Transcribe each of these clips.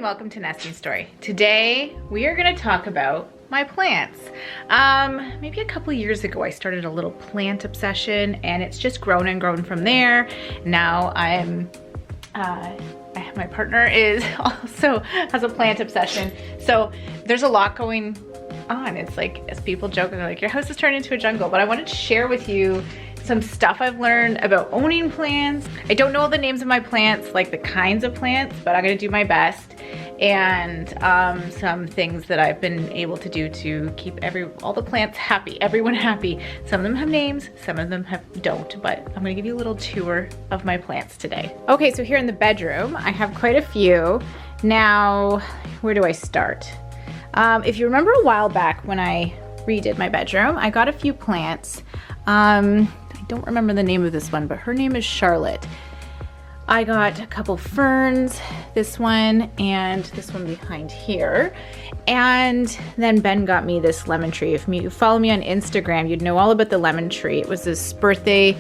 welcome to Nesting Story. Today we are going to talk about my plants. Maybe a couple years ago I started a little plant obsession and it's just grown and grown from there. Now my partner is also has a plant obsession. So there's a lot going on. It's like, as people joke, they're like, your house has turned into a jungle. But I wanted to share with you some stuff I've learned about owning plants. I don't know all the names of my plants, like the kinds of plants, but I'm gonna do my best. And some things that I've been able to do to keep all the plants happy, everyone happy. Some of them have names, some of them don't, but I'm gonna give you a little tour of my plants today. Okay, so here in the bedroom, I have quite a few. Now, where do I start? If you remember a while back when I redid my bedroom, I got a few plants. I don't remember the name of this one, but her name is Charlotte. I got a couple ferns, this one and this one behind here. And then Ben got me this lemon tree. If you follow me on Instagram, you'd know all about the lemon tree. It was this birthday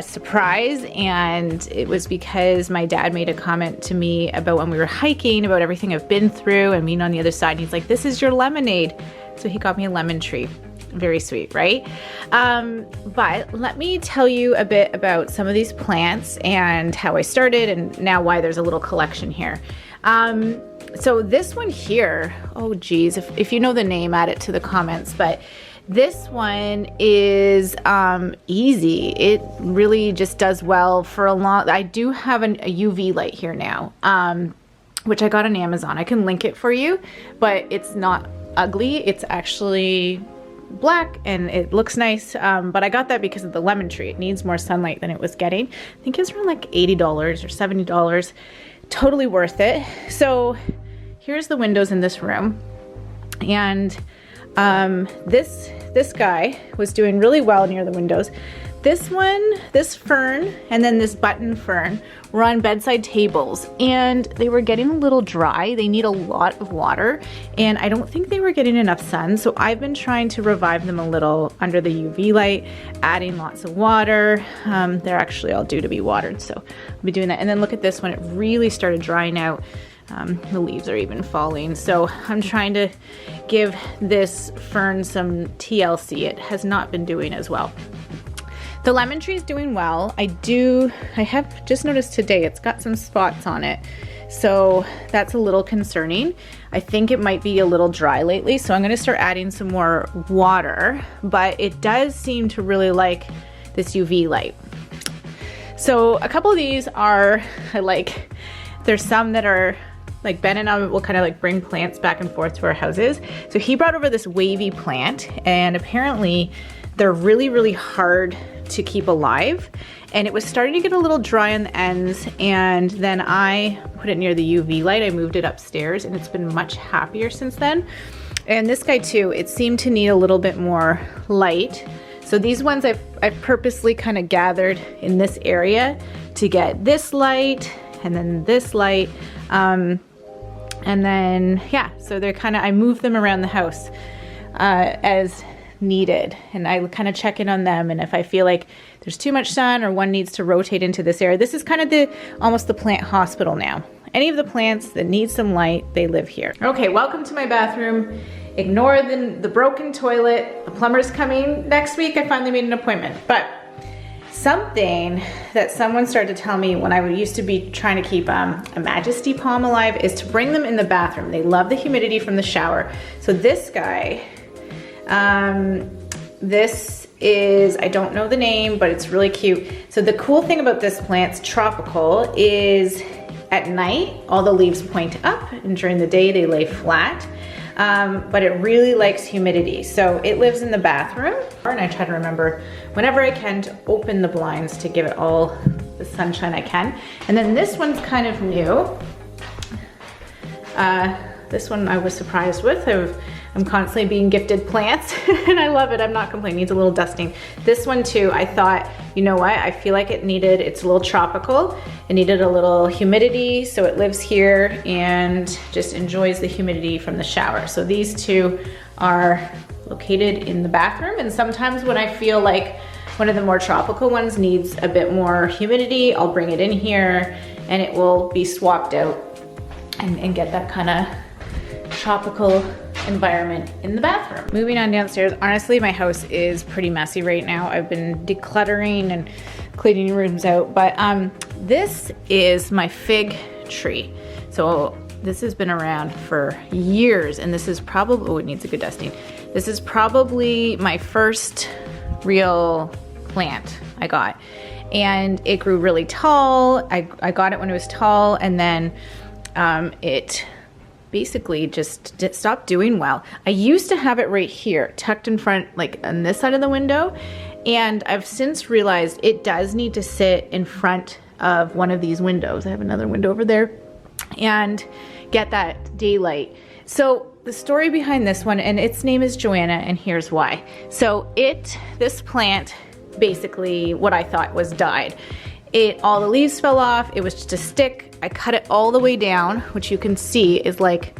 surprise, and it was because my dad made a comment to me about when we were hiking, about everything I've been through and being on the other side. And he's like, this is your lemonade. So he got me a lemon tree. Very sweet, right? But let me tell you a bit about some of these plants and how I started and now why there's a little collection here. So this one here, oh geez, if you know the name, add it to the comments, but this one is easy. It really just does well for a long, I do have a UV light here now, which I got on Amazon. I can link it for you, but it's not ugly. It's actually black and it looks nice, but I got that because of the lemon tree. It needs more sunlight than it was getting. I think it's around like $80 or $70. Totally worth it. So here's the windows in this room, and this guy was doing really well near the windows. This one, this fern, and then this button fern were on bedside tables and they were getting a little dry. They need a lot of water and I don't think they were getting enough sun. So I've been trying to revive them a little under the UV light, adding lots of water. They're actually all due to be watered, so I'll be doing that. And then look at this one, it really started drying out. The leaves are even falling. So I'm trying to give this fern some TLC. It has not been doing as well. The lemon tree is doing well. I have just noticed today it's got some spots on it. So that's a little concerning. I think it might be a little dry lately. So I'm gonna start adding some more water, but it does seem to really like this UV light. So a couple of these are, there's some that are, like Ben and I will kind of like bring plants back and forth to our houses. So he brought over this wavy plant and apparently they're really, really hard to keep alive. And it was starting to get a little dry on the ends. And then I put it near the UV light. I moved it upstairs and it's been much happier since then. And this guy too, it seemed to need a little bit more light. So these ones I've purposely kind of gathered in this area to get this light and then this light. And then, yeah, so they're kind of, I move them around the house as needed, and I kind of check in on them, and if I feel like there's too much sun or one needs to rotate into this area. This is kind of almost the plant hospital now. Any of the plants that need some light, they live here. Okay, welcome to my bathroom. Ignore the broken toilet. The plumber's coming next week. I finally made an appointment. But something that someone started to tell me when I used to be trying to keep a Majesty palm alive is to bring them in the bathroom. They love the humidity from the shower. So this guy, this is, I don't know the name, but it's really cute. So the cool thing about this plant's tropical is at night, all the leaves point up, and during the day they lay flat. But it really likes humidity. So it lives in the bathroom, and I try to remember whenever I can to open the blinds to give it all the sunshine I can. And then this one's kind of new. This one I was surprised with. I'm constantly being gifted plants and I love it. I'm not complaining. It needs a little dusting. This one too, I thought, you know what? I feel like it's a little tropical. It needed a little humidity, so it lives here and just enjoys the humidity from the shower. So these two are located in the bathroom, and sometimes when I feel like one of the more tropical ones needs a bit more humidity, I'll bring it in here and it will be swapped out and get that kind of tropical environment in the bathroom. Moving on downstairs, honestly, my house is pretty messy right now. I've been decluttering and cleaning rooms out, but this is my fig tree. So this has been around for years, and this is probably, oh, it needs a good dusting. This is probably my first real plant I got. And it grew really tall. I got it when it was tall, and then it basically just stopped doing well. I used to have it right here, tucked in front, like on this side of the window. And I've since realized it does need to sit in front of one of these windows. I have another window over there, and get that daylight. So the story behind this one, and its name is Joanna, and here's why. So this plant, basically what I thought was died. All the leaves fell off, it was just a stick. I cut it all the way down, which you can see is like,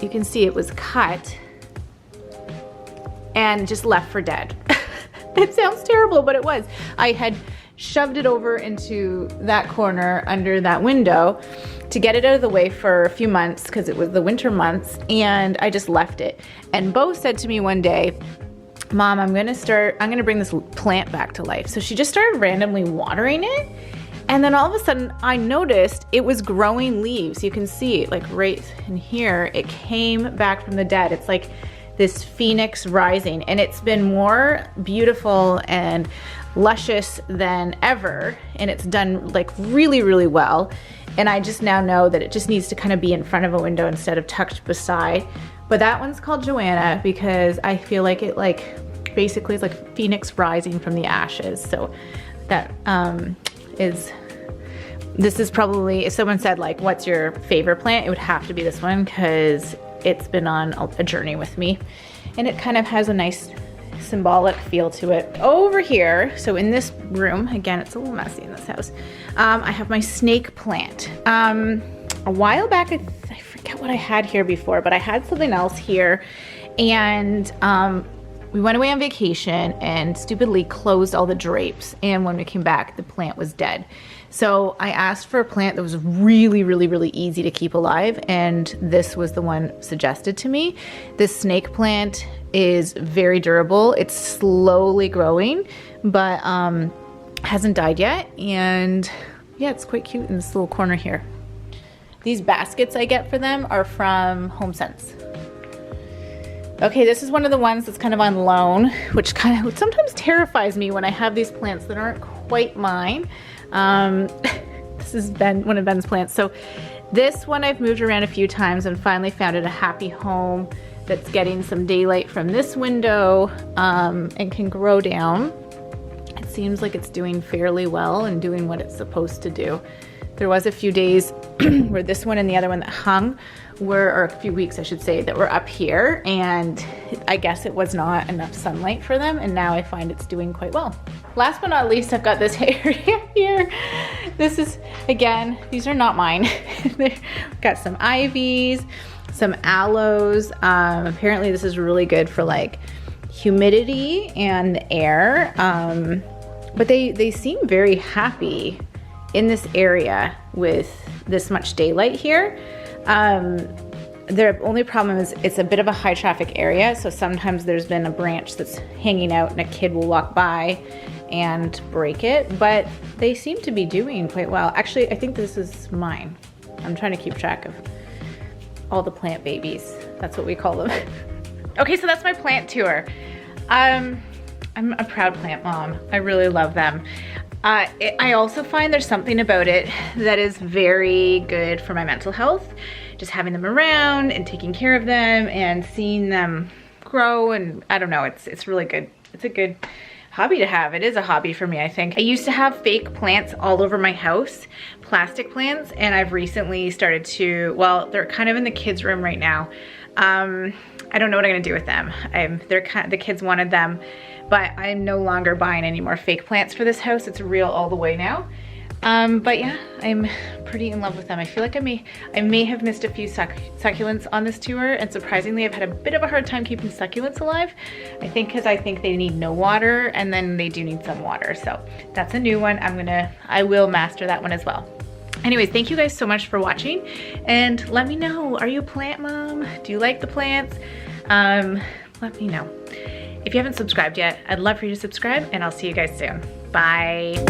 you can see it was cut and just left for dead. It sounds terrible, but it was. I had shoved it over into that corner under that window to get it out of the way for a few months because it was the winter months, and I just left it. And Bo said to me one day, Mom, I'm gonna bring this plant back to life. So she just started randomly watering it. And then all of a sudden I noticed it was growing leaves. You can see like right in here, it came back from the dead. It's like this phoenix rising, and it's been more beautiful and luscious than ever. And it's done like really, really well. And I just now know that it just needs to kind of be in front of a window instead of tucked beside. But that one's called Joanna because I feel like it basically is like phoenix rising from the ashes. So that this is probably, if someone said like, what's your favorite plant? It would have to be this one because it's been on a journey with me, and it kind of has a nice symbolic feel to it. Over here, so in this room, again, it's a little messy in this house, I have my snake plant. A while back, I forget what I had here before, but I had something else here, and we went away on vacation and stupidly closed all the drapes, and when we came back, the plant was dead. So I asked for a plant that was really, really, really easy to keep alive, and this was the one suggested to me. This snake plant is very durable. It's slowly growing, but hasn't died yet, and yeah, it's quite cute in this little corner here. These baskets I get for them are from HomeSense. Okay, this is one of the ones that's kind of on loan, which kind of sometimes terrifies me when I have these plants that aren't quite mine. This is one of Ben's plants. So this one I've moved around a few times and finally found it a happy home that's getting some daylight from this window, and can grow down. It seems like it's doing fairly well and doing what it's supposed to do. There was a few days where this one and the other one that hung or a few weeks I should say, that were up here, and I guess it was not enough sunlight for them, and now I find it's doing quite well. Last but not least, I've got this area here. This is, again, these are not mine. Got some ivies, some aloes. Apparently this is really good for like humidity and air, but they seem very happy in this area with this much daylight here. The only problem is it's a bit of a high traffic area, so sometimes there's been a branch that's hanging out and a kid will walk by and break it, but they seem to be doing quite well. Actually, I think this is mine. I'm trying to keep track of all the plant babies. That's what we call them. Okay, so that's my plant tour. I'm a proud plant mom. I really love them. I also find there's something about it that is very good for my mental health. Just having them around and taking care of them and seeing them grow, and I don't know, it's really good. It's a good hobby to have. It is a hobby for me, I think. I used to have fake plants all over my house, plastic plants, and I've recently started to, well, they're kind of in the kids' room right now. I don't know what I'm gonna do with them. The kids wanted them, but I'm no longer buying any more fake plants for this house. It's real all the way now. But yeah, I'm pretty in love with them. I feel like I may have missed a few succulents on this tour, and surprisingly, I've had a bit of a hard time keeping succulents alive. I think because I think they need no water, and then they do need some water. So that's a new one. I will master that one as well. Anyways, thank you guys so much for watching, and let me know, are you a plant mom? Do you like the plants? Let me know. If you haven't subscribed yet, I'd love for you to subscribe, and I'll see you guys soon. Bye.